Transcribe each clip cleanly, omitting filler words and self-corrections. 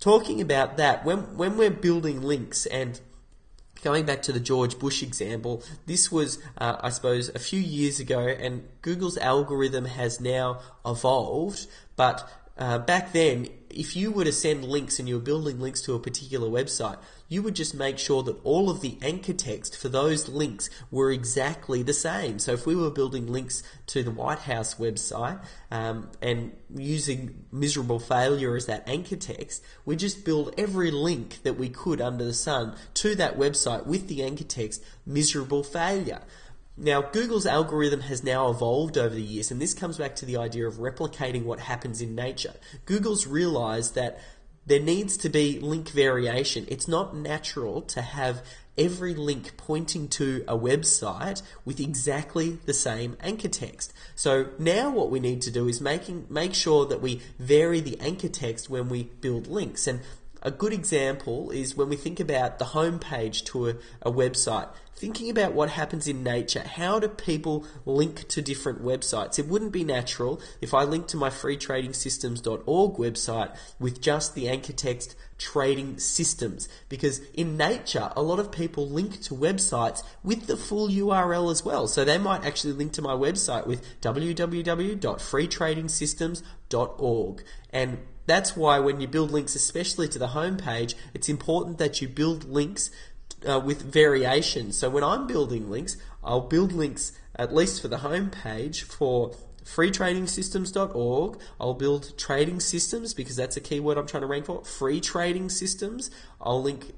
talking about that, when we're building links, and going back to the George Bush example, this was, I suppose, a few years ago, and Google's algorithm has now evolved, but back then, if you were to send links and you were building links to a particular website, you would just make sure that all of the anchor text for those links were exactly the same. So if we were building links to the White House website and using miserable failure as that anchor text, we just build every link that we could under the sun to that website with the anchor text miserable failure. Now, Google's algorithm has now evolved over the years, and this comes back to the idea of replicating what happens in nature. Google's realized that there needs to be link variation. It's not natural to have every link pointing to a website with exactly the same anchor text. So now what we need to do is make sure that we vary the anchor text when we build links. And a good example is when we think about the home page to a website. Thinking about what happens in nature, how do people link to different websites? It wouldn't be natural if I linked to my freetradingsystems.org website with just the anchor text trading systems, because in nature a lot of people link to websites with the full URL as well. So they might actually link to my website with www.freetradingsystems.org, and that's why when you build links, especially to the home page, it's important that you build links with variations. So when I'm building links, I'll build links, at least for the home page, for freetradingsystems.org. I'll build trading systems, because that's a keyword I'm trying to rank for. Free trading systems. I'll link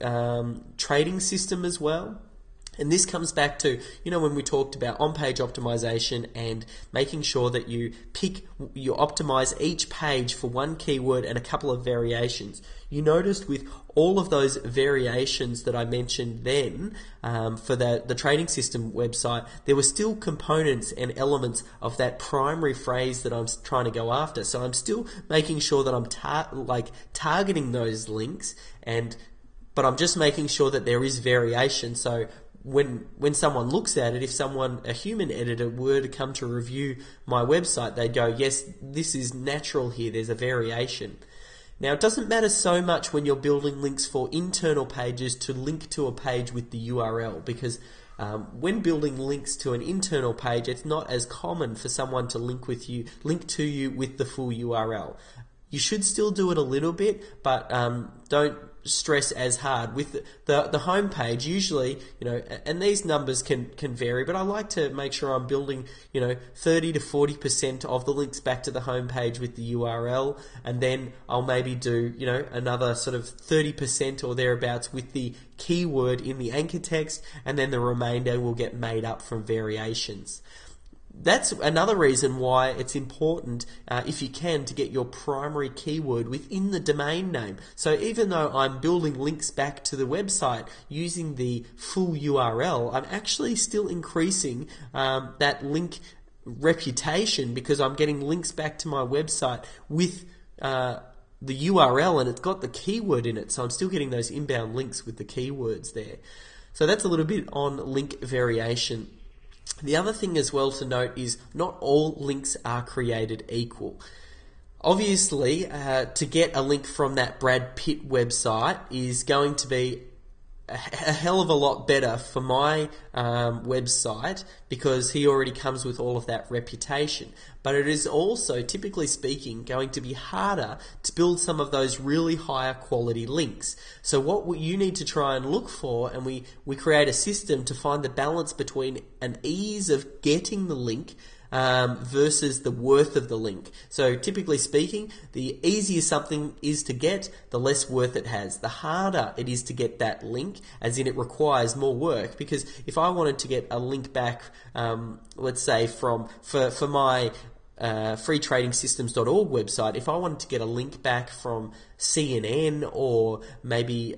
trading system as well. And this comes back to, when we talked about on-page optimization and making sure that you optimize each page for one keyword and a couple of variations. You noticed with all of those variations that I mentioned then for the trading system website, there were still components and elements of that primary phrase that I'm trying to go after. So I'm still making sure that I'm targeting those links, but I'm just making sure that there is variation. So when someone looks at it, if a human editor were to come to review my website, they'd go, yes, this is natural here, there's a variation. Now, it doesn't matter so much when you're building links for internal pages to link to a page with the URL, because when building links to an internal page, it's not as common for someone to link to you with the full URL. You should still do it a little bit, but don't stress as hard. With the home page, usually, and these numbers can vary, but I like to make sure I'm building 30 to 40% of the links back to the home page with the URL, and then I'll maybe do another sort of 30% or thereabouts with the keyword in the anchor text, and then the remainder will get made up from variations. That's another reason why it's important, if you can, to get your primary keyword within the domain name. So even though I'm building links back to the website using the full URL, I'm actually still increasing that link reputation, because I'm getting links back to my website with the URL, and it's got the keyword in it. So I'm still getting those inbound links with the keywords there. So that's a little bit on link variation. The other thing as well to note is not all links are created equal. Obviously, to get a link from that Brad Pitt website is going to be a hell of a lot better for my website, because he already comes with all of that reputation. But it is also, typically speaking, going to be harder to build some of those really higher quality links. So what you need to try and look for, and we create a system to find the balance between an ease of getting the link versus the worth of the link. So typically speaking, the easier something is to get, the less worth it has. The harder it is to get that link, as in it requires more work, because if I wanted to get a link back, let's say for my freetradingsystems.org website, if I wanted to get a link back from CNN or maybe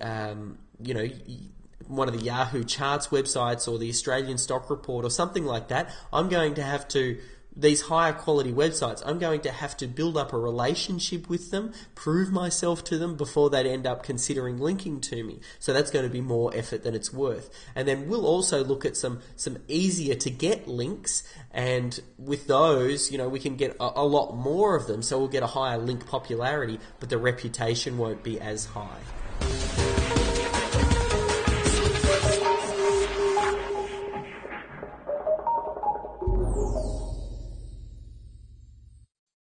one of the Yahoo Charts websites or the Australian Stock Report or something like that, I'm going to have to these higher quality websites, I'm going to have to build up a relationship with them, prove myself to them before they'd end up considering linking to me. So that's going to be more effort than it's worth. And then we'll also look at some easier to get links, and with those, we can get a lot more of them, so we'll get a higher link popularity, but the reputation won't be as high.